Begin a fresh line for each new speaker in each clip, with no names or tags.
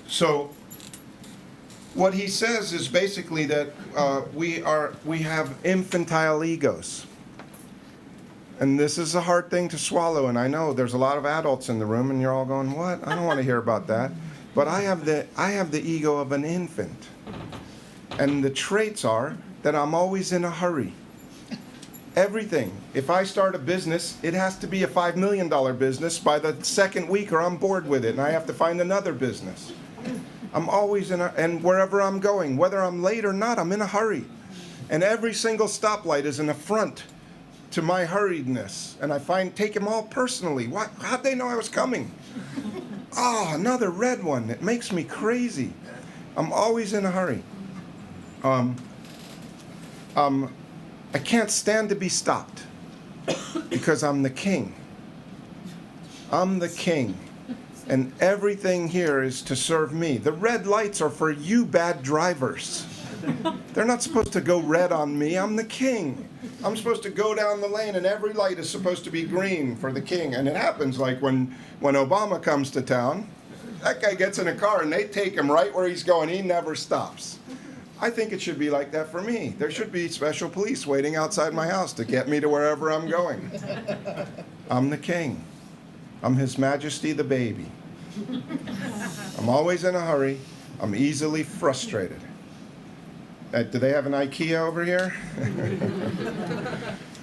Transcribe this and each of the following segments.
So what he says is basically that we have infantile egos. And this is a hard thing to swallow, and I know there's a lot of adults in the room, and you're all going, what? I don't want to hear about that. But I have the ego of an infant. And the traits are that I'm always in a hurry. Everything. If I start a business, it has to be a $5 million business by the second week, or I'm bored with it, and I have to find another business. I'm always and wherever I'm going, whether I'm late or not, I'm in a hurry. And every single stoplight is an affront to my hurriedness, and I take them all personally. How'd they know I was coming? Oh, another red one. It makes me crazy. I'm always in a hurry. I can't stand to be stopped because I'm the king. I'm the king, and everything here is to serve me. The red lights are for you bad drivers. They're not supposed to go red on me. I'm the king. I'm supposed to go down the lane, and every light is supposed to be green for the king. And it happens like when Obama comes to town, that guy gets in a car and they take him right where he's going. He never stops. I think it should be like that for me. There should be special police waiting outside my house to get me to wherever I'm going. I'm the king. I'm His Majesty the baby. I'm always in a hurry. I'm easily frustrated. Do they have an IKEA over here?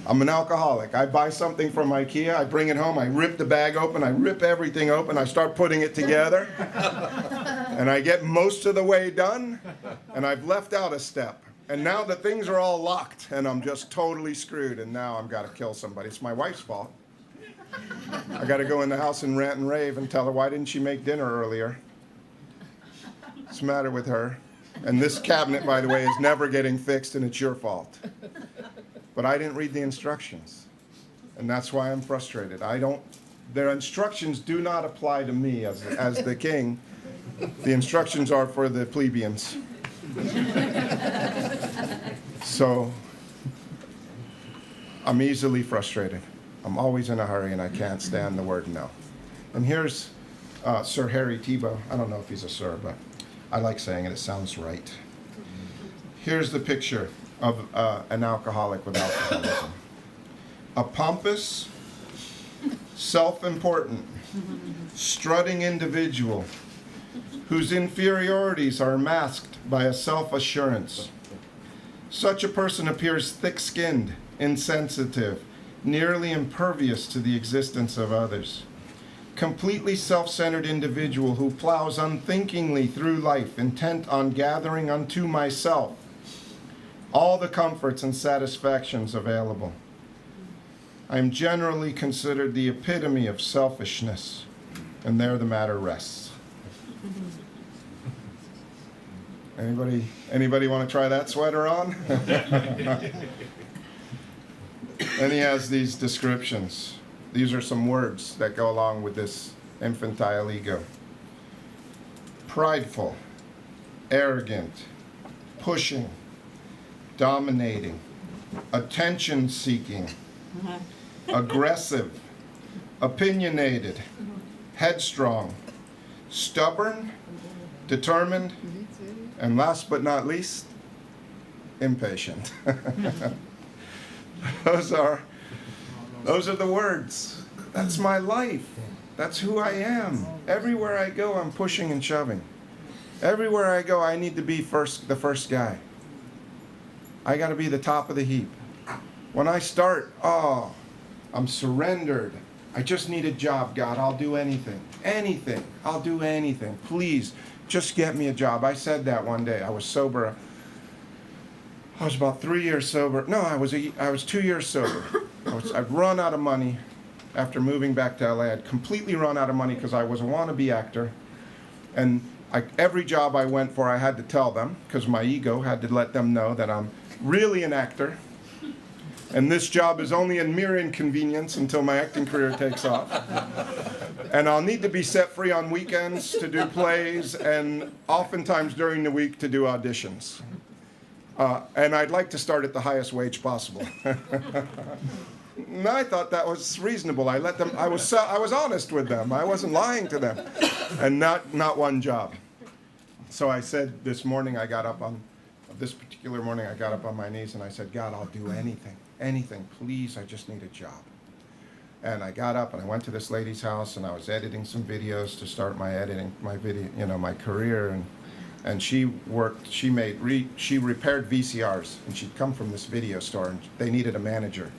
I'm an alcoholic. I buy something from IKEA, I bring it home, I rip the bag open, I rip everything open, I start putting it together, and I get most of the way done, and I've left out a step. And now the things are all locked, and I'm just totally screwed, and now I've got to kill somebody. It's my wife's fault. I got to go in the house and rant and rave and tell her, why didn't she make dinner earlier? What's the matter with her? And this cabinet, by the way, is never getting fixed, and it's your fault. But I didn't read the instructions, and that's why I'm frustrated. Their instructions do not apply to me as the king. The instructions are for the plebeians. So I'm easily frustrated. I'm always in a hurry, and I can't stand the word no. And here's Sir Harry Tiebout. I don't know if he's a sir, but I like saying it. It sounds right. Here's the picture of an alcoholic with alcoholism. A pompous, self-important, strutting individual whose inferiorities are masked by a self-assurance. Such a person appears thick-skinned, insensitive, nearly impervious to the existence of others. Completely self-centered individual who plows unthinkingly through life, intent on gathering unto myself all the comforts and satisfactions available. I am generally considered the epitome of selfishness, and there the matter rests. Anybody want to try that sweater on? And he has these descriptions. These are some words that go along with this infantile ego. Prideful, arrogant, pushing, dominating, attention-seeking, aggressive, opinionated, headstrong, stubborn, determined, and last but not least, impatient. Those are the words. That's my life. That's who I am. Everywhere I go, I'm pushing and shoving. Everywhere I go, I need to be the first guy. I got to be the top of the heap. When I start, I'm surrendered. I just need a job, God. I'll do anything. Anything. I'll do anything. Please, just get me a job. I said that one day. I was sober. I was about 3 years sober. No, I was 2 years sober. I'd run out of money after moving back to LA. I'd completely run out of money because I was a wannabe actor. And every job I went for, I had to tell them because my ego had to let them know that I'm really an actor. And this job is only a mere inconvenience until my acting career takes off. And I'll need to be set free on weekends to do plays and oftentimes during the week to do auditions. And I'd like to start at the highest wage possible. And I thought that was reasonable. I was honest with them. I wasn't lying to them. And not one job. So I said this morning, this particular morning, I got up on my knees and I said, God, I'll do anything, please, I just need a job. And I got up and I went to this lady's house and I was editing some videos to start my career. And she repaired VCRs, and she'd come from this video store and they needed a manager.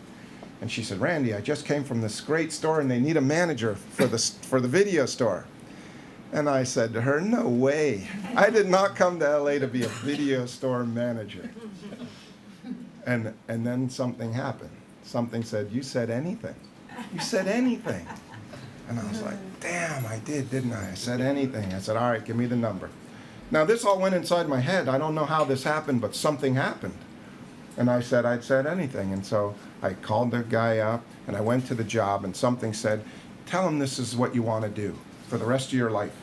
And she said, Randy, I just came from this great store and they need a manager for the video store. And I said to her, no way. I did not come to LA to be a video store manager. And then something happened. Something said, you said anything. You said anything. And I was like, damn, I did, didn't I? I said anything. I said, all right, give me the number. Now, this all went inside my head. I don't know how this happened, but something happened. And I said, I'd said anything. And so I called the guy up, and I went to the job, and something said, tell him this is what you want to do for the rest of your life.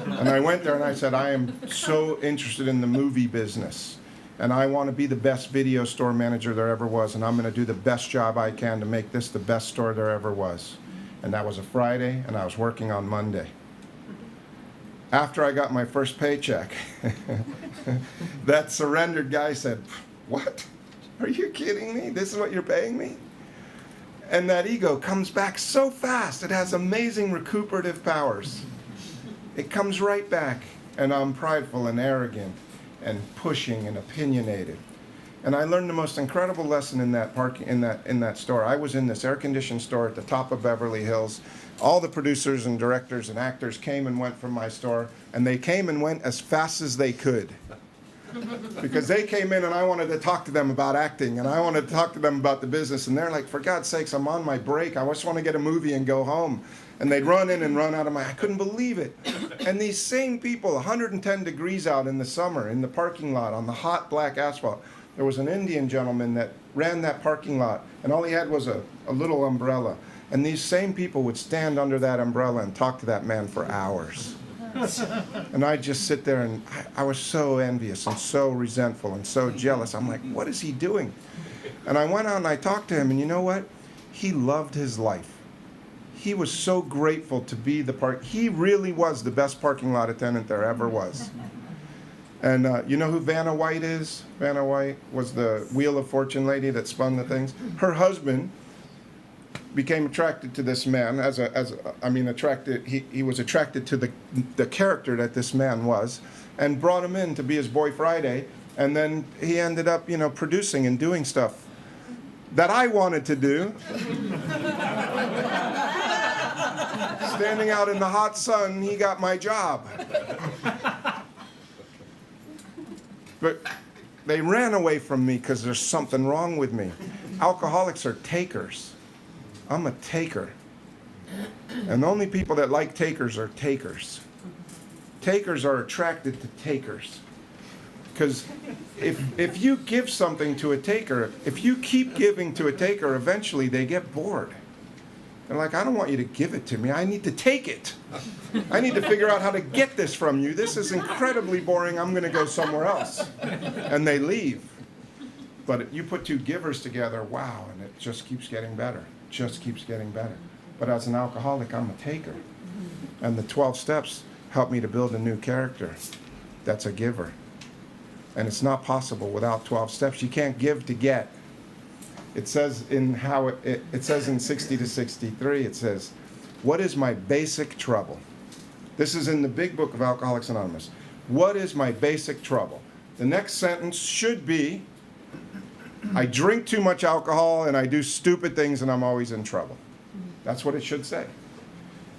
And I went there, and I said, I am so interested in the movie business, and I want to be the best video store manager there ever was, and I'm going to do the best job I can to make this the best store there ever was. And that was a Friday, and I was working on Monday. After I got my first paycheck, that surrendered guy said, what? Are you kidding me? This is what you're paying me? And that ego comes back so fast. It has amazing recuperative powers. It comes right back, and I'm prideful and arrogant and pushing and opinionated. And I learned the most incredible lesson in that store. I was in this air-conditioned store at the top of Beverly Hills. All the producers and directors and actors came and went from my store, and they came and went as fast as they could. Because they came in and I wanted to talk to them about acting, and I wanted to talk to them about the business, and they're like, for God's sakes, I'm on my break. I just want to get a movie and go home. And they'd run in and run out of I couldn't believe it. And these same people, 110 degrees out in the summer, in the parking lot, on the hot black asphalt, there was an Indian gentleman that ran that parking lot, and all he had was a little umbrella. And these same people would stand under that umbrella and talk to that man for hours. And I'd just sit there, and I was so envious and so resentful and so jealous. I'm like, what is he doing? And I went out and I talked to him, and you know what? He loved his life. He was so grateful to be he really was the best parking lot attendant there ever was. And you know who Vanna White is? Vanna White was the Wheel of Fortune lady that spun the things. Her husband became attracted to this man he was attracted to the character that this man was, and brought him in to be his boy Friday. And then he ended up, producing and doing stuff that I wanted to do. Standing out in the hot sun, he got my job. But they ran away from me because there's something wrong with me. Alcoholics are takers. I'm a taker. And the only people that like takers are takers. Takers are attracted to takers. Because if you give something to a taker, if you keep giving to a taker, eventually they get bored. They're like, I don't want you to give it to me. I need to take it. I need to figure out how to get this from you. This is incredibly boring. I'm going to go somewhere else. And they leave. But you put two givers together, wow, and it just keeps getting better. Just keeps getting better. But as an alcoholic, I'm a taker. And the 12 steps help me to build a new character that's a giver. And it's not possible without 12 steps. You can't give to get. It says in it says in 60 to 63, it says, what is my basic trouble? This is in the big book of Alcoholics Anonymous. What is my basic trouble? The next sentence should be, I drink too much alcohol and I do stupid things and I'm always in trouble. That's what it should say.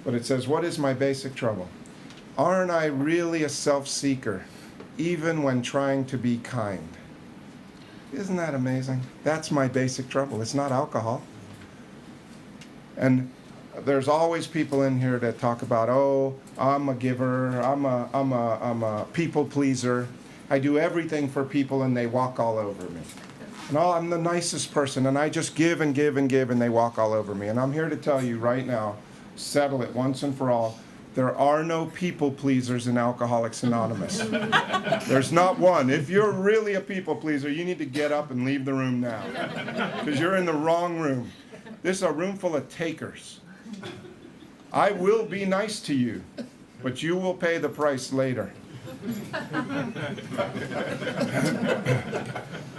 But it says, what is my basic trouble? Aren't I really a self-seeker, even when trying to be kind? Isn't that amazing? That's my basic trouble. It's not alcohol. And there's always people in here that talk about, oh, I'm a giver, I'm a people pleaser. I do everything for people and they walk all over me. And I'm the nicest person and I just give and give and give and they walk all over me. And I'm here to tell you right now, settle it once and for all. There are no people pleasers in Alcoholics Anonymous. There's not one. If you're really a people pleaser, you need to get up and leave the room now. Because you're in the wrong room. This is a room full of takers. I will be nice to you, but you will pay the price later.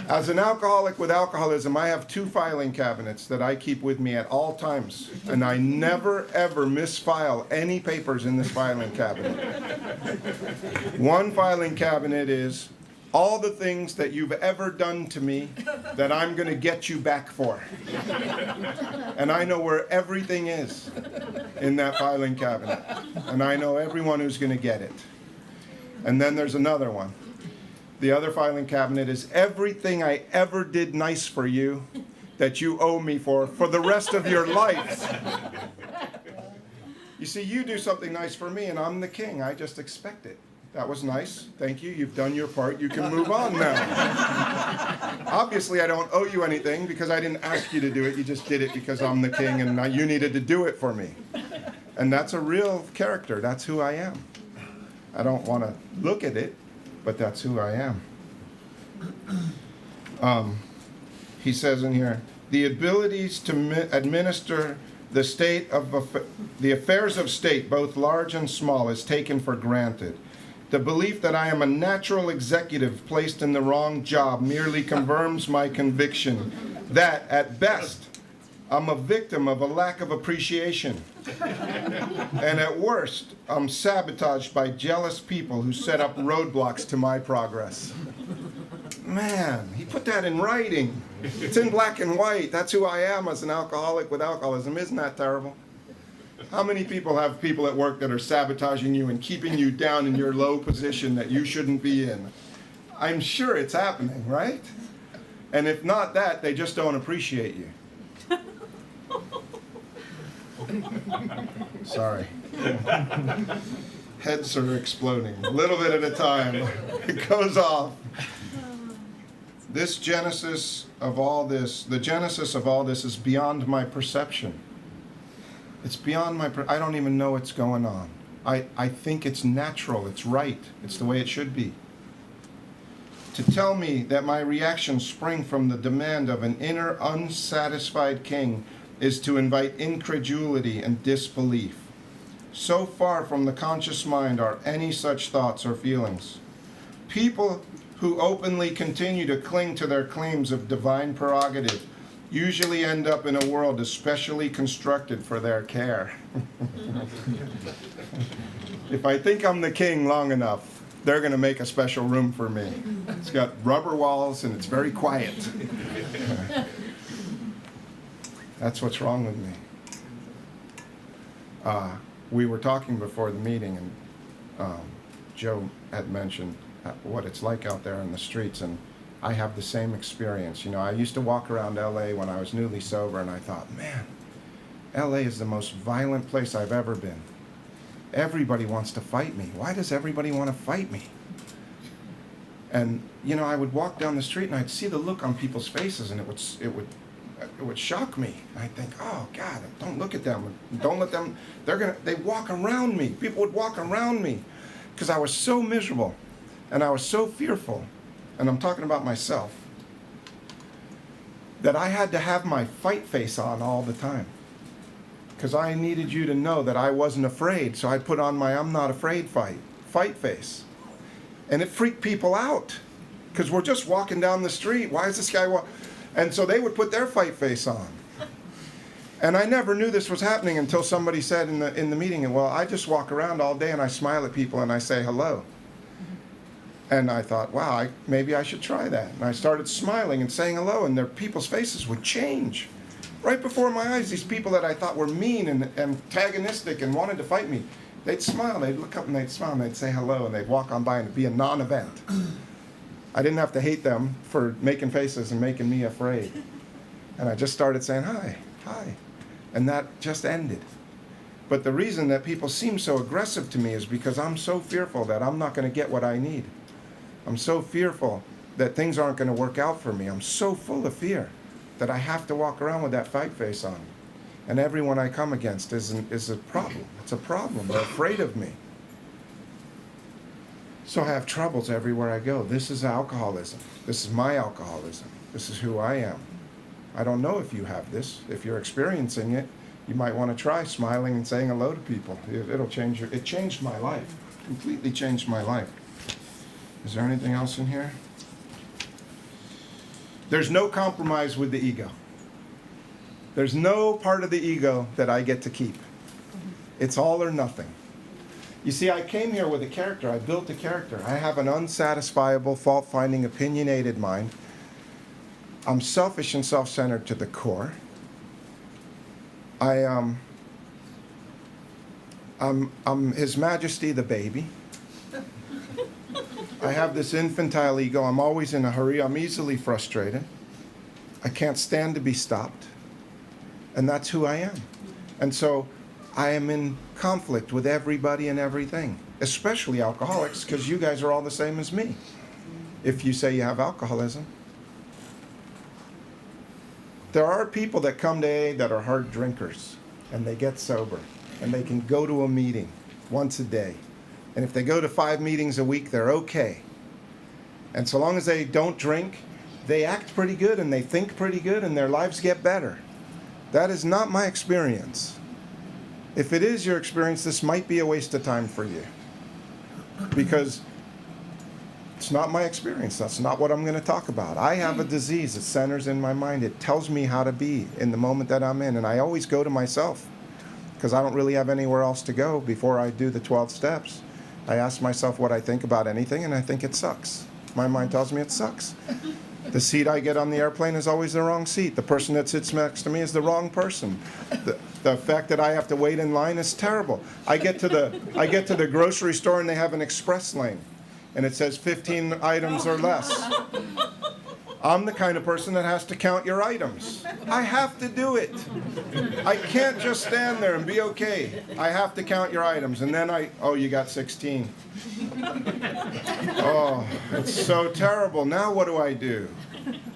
As an alcoholic with alcoholism, I have 2 filing cabinets that I keep with me at all times, and I never ever misfile any papers in this filing cabinet. One filing cabinet is all the things that you've ever done to me that I'm going to get you back for. And I know where everything is in that filing cabinet, and I know everyone who's going to get it. And then there's another one. The other filing cabinet is everything I ever did nice for you that you owe me for the rest of your life. You see, you do something nice for me and I'm the king. I just expect it. That was nice. Thank you. You've done your part. You can move on now. Obviously, I don't owe you anything because I didn't ask you to do it. You just did it because I'm the king and you needed to do it for me. And that's a real character. That's who I am. I don't want to look at it, but that's who I am. He says in here, the abilities to administer the the affairs of state, both large and small, is taken for granted. The belief that I am a natural executive placed in the wrong job merely confirms my conviction that, at best, I'm a victim of a lack of appreciation. And at worst, I'm sabotaged by jealous people who set up roadblocks to my progress. Man, he put that in writing. It's in black and white. That's who I am as an alcoholic with alcoholism. Isn't that terrible? How many people have people at work that are sabotaging you and keeping you down in your low position that you shouldn't be in? I'm sure it's happening, right? And if not that, they just don't appreciate you. Sorry. Heads are exploding. A little bit at a time. It goes off. This genesis of all this, the genesis of all this is beyond my perception. It's beyond my, I don't even know what's going on. I think it's natural, it's right, it's the way it should be. To tell me that my reactions spring from the demand of an inner unsatisfied king is to invite incredulity and disbelief. So far from the conscious mind are any such thoughts or feelings. People who openly continue to cling to their claims of divine prerogative usually end up in a world especially constructed for their care. If I think I'm the king long enough, they're going to make a special room for me. It's got rubber walls and it's very quiet. That's what's wrong with me. We were talking before the meeting, and Joe had mentioned what it's like out there in the streets, and I have the same experience. You know, I used to walk around LA when I was newly sober, and I thought, man, LA is the most violent place I've ever been. Everybody wants to fight me. Why does everybody want to fight me? And, you know, I would walk down the street and I'd see the look on people's faces, and it would shock me. I'd think, oh God, don't look at them. Don't let them, they walk around me. People would walk around me because I was so miserable and I was so fearful. And I'm talking about myself, that I had to have my fight face on all the time. Because I needed you to know that I wasn't afraid, so I put on my I'm not afraid fight face. And it freaked people out, because we're just walking down the street. Why is this guy And so they would put their fight face on. And I never knew this was happening until somebody said in the meeting, well, I just walk around all day and I smile at people and I say hello. And I thought, wow, maybe I should try that. And I started smiling and saying hello, and their people's faces would change. Right before my eyes, these people that I thought were mean and antagonistic and wanted to fight me, they'd smile, they'd look up and they'd smile, and they'd say hello, and they'd walk on by and it'd be a non-event. I didn't have to hate them for making faces and making me afraid. And I just started saying, hi. And that just ended. But the reason that people seem so aggressive to me is because I'm so fearful that I'm not going to get what I need. I'm so fearful that things aren't going to work out for me. I'm so full of fear that I have to walk around with that fight face on. And everyone I come against is a problem. It's a problem. They're afraid of me. So I have troubles everywhere I go. This is alcoholism. This is my alcoholism. This is who I am. I don't know if you have this. If you're experiencing it, you might want to try smiling and saying hello to people. It'll change it changed my life. Completely changed my life. Is there anything else in here? There's no compromise with the ego. There's no part of the ego that I get to keep. It's all or nothing. You see, I came here with a character. I built a character. I have an unsatisfiable, fault-finding, opinionated mind. I'm selfish and self-centered to the core. I'm His Majesty the baby. I have this infantile ego. I'm always in a hurry. I'm easily frustrated. I can't stand to be stopped. And that's who I am. And so I am in conflict with everybody and everything, especially alcoholics, because you guys are all the same as me. If you say you have alcoholism. There are people that come to AA that are hard drinkers, and they get sober, and they can go to a meeting once a day. And if they go to 5 meetings a week, they're okay. And so long as they don't drink, they act pretty good, and they think pretty good, and their lives get better. That is not my experience. If it is your experience, this might be a waste of time for you. Because it's not my experience. That's not what I'm going to talk about. I have a disease. It centers in my mind. It tells me how to be in the moment that I'm in. And I always go to myself because I don't really have anywhere else to go before I do the 12 steps. I ask myself what I think about anything, and I think it sucks. My mind tells me it sucks. The seat I get on the airplane is always the wrong seat. The person that sits next to me is the wrong person. The fact that I have to wait in line is terrible. I get to the grocery store and they have an express lane, and it says 15 items or less. I'm the kind of person that has to count your items. I have to do it. I can't just stand there and be okay. I have to count your items, and then oh, you got 16. Oh, it's so terrible. Now what do?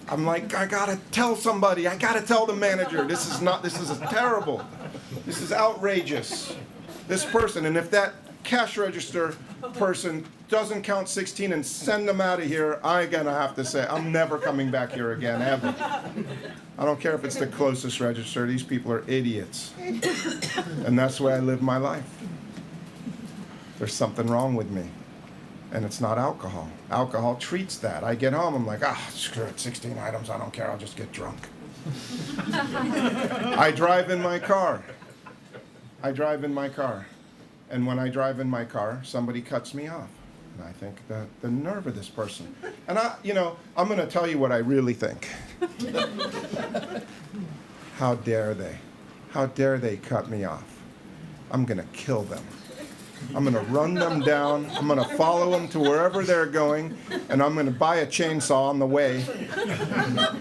I'm like, I gotta tell somebody. I gotta tell the manager. This is terrible. This is outrageous. This person, and if that cash register person doesn't count 16 and send them out of here, I'm gonna have to say, I'm never coming back here again, ever. I don't care if it's the closest register. These people are idiots. And that's the way I live my life. There's something wrong with me. And it's not alcohol. Alcohol treats that. I get home, I'm like, screw it, 16 items, I don't care, I'll just get drunk. I drive in my car. And when I drive in my car, somebody cuts me off. And I think that the nerve of this person. And I'm going to tell you what I really think. How dare they? How dare they cut me off? I'm going to kill them. I'm going to run them down. I'm going to follow them to wherever they're going. And I'm going to buy a chainsaw on the way.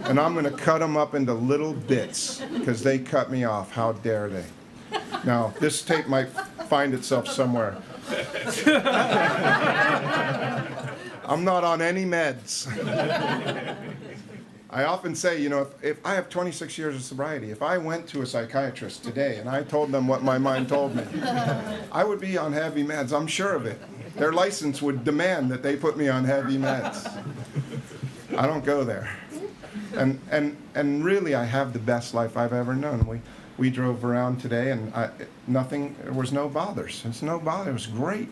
And I'm going to cut them up into little bits because they cut me off. How dare they? Now, this tape might find itself somewhere. I'm not on any meds. I often say, if I have 26 years of sobriety, if I went to a psychiatrist today and I told them what my mind told me, I would be on heavy meds. I'm sure of it. Their license would demand that they put me on heavy meds. I don't go there. And really, I have the best life I've ever known. We drove around today, and there was no bothers. It's no bother. It was great.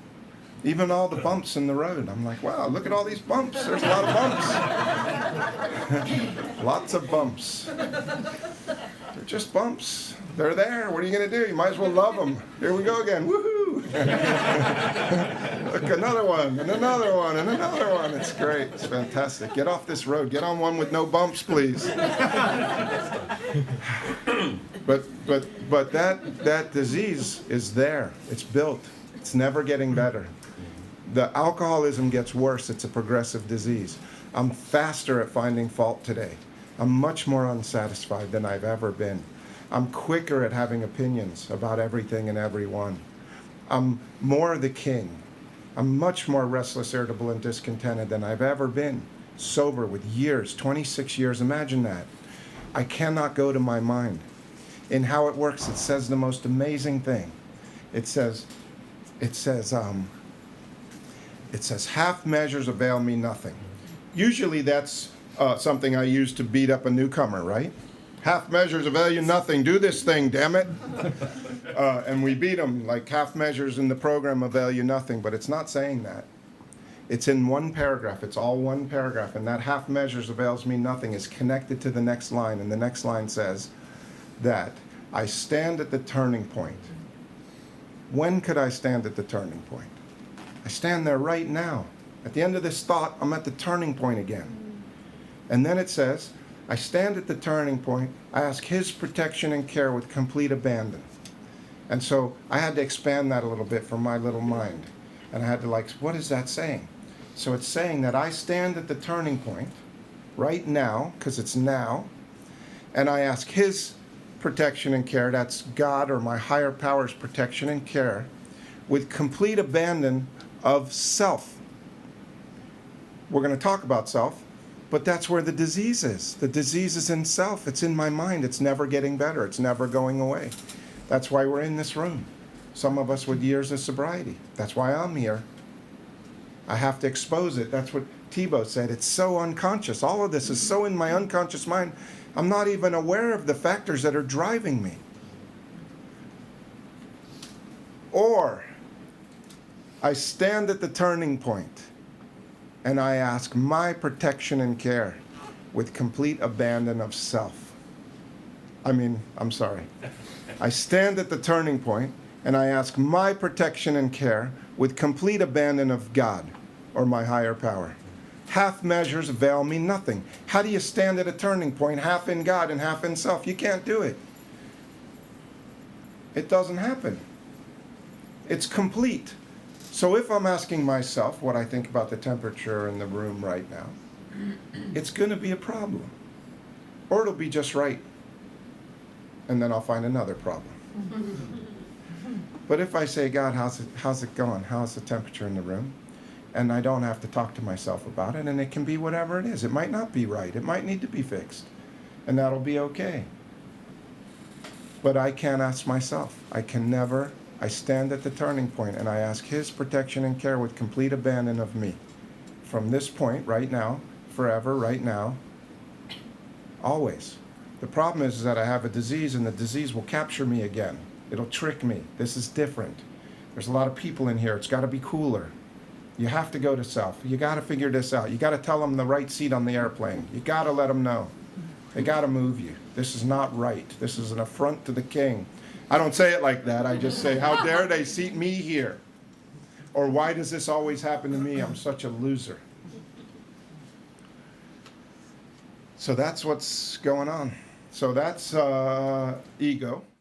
Even all the bumps in the road. I'm like, wow, look at all these bumps. There's a lot of bumps. Lots of bumps. They're just bumps. They're there. What are you going to do? You might as well love them. Here we go again. Woohoo! Look, another one, and another one, and another one. It's great. It's fantastic. Get off this road. Get on one with no bumps, please. But that disease is there. It's built. It's never getting better. The alcoholism gets worse. It's a progressive disease. I'm faster at finding fault today. I'm much more unsatisfied than I've ever been. I'm quicker at having opinions about everything and everyone. I'm more the king. I'm much more restless, irritable, and discontented than I've ever been. Sober with years, 26 years, imagine that. I cannot go to my mind. In how it works, it says the most amazing thing. It says, half measures avail me nothing. Usually that's something I use to beat up a newcomer, right? Half measures avail you nothing. Do this thing, damn it. And we beat them like half measures in the program avail you nothing, but it's not saying that. It's in one paragraph. It's all one paragraph. And that half measures avails me nothing is connected to the next line. And the next line says that I stand at the turning point. When could I stand at the turning point? I stand there right now. At the end of this thought, I'm at the turning point again. And then it says, I stand at the turning point. I ask his protection and care with complete abandon. And so I had to expand that a little bit for my little mind. And I had to what is that saying? So it's saying that I stand at the turning point right now, because it's now, and I ask his protection and care, that's God or my higher power's protection and care, with complete abandon of self. We're going to talk about self, but that's where the disease is. The disease is in self. It's in my mind. It's never getting better. It's never going away. That's why we're in this room. Some of us with years of sobriety. That's why I'm here. I have to expose it. That's what Thibaut said. It's so unconscious. All of this is so in my unconscious mind. I'm not even aware of the factors that are driving me. Or I stand at the turning point and I ask my protection and care with complete abandon of self. I stand at the turning point and I ask my protection and care with complete abandon of God or my higher power. Half measures avail me nothing. How do you stand at a turning point, half in God and half in self? You can't do it. It doesn't happen. It's complete. So if I'm asking myself what I think about the temperature in the room right now, it's going to be a problem. Or it'll be just right. And then I'll find another problem. But if I say, God, how's it going? How's the temperature in the room? And I don't have to talk to myself about it, and it can be whatever it is. It might not be right. It might need to be fixed. And that'll be okay. But I can't ask myself. I stand at the turning point and I ask his protection and care with complete abandon of me. From this point, right now, forever, right now, always. The problem is that I have a disease, and the disease will capture me again. It'll trick me. This is different. There's a lot of people in here. It's got to be cooler. You have to go to self. You got to figure this out. You got to tell them the right seat on the airplane. You got to let them know. They got to move you. This is not right. This is an affront to the king. I don't say it like that. I just say, how dare they seat me here? Or why does this always happen to me? I'm such a loser. So that's what's going on. So that's ego.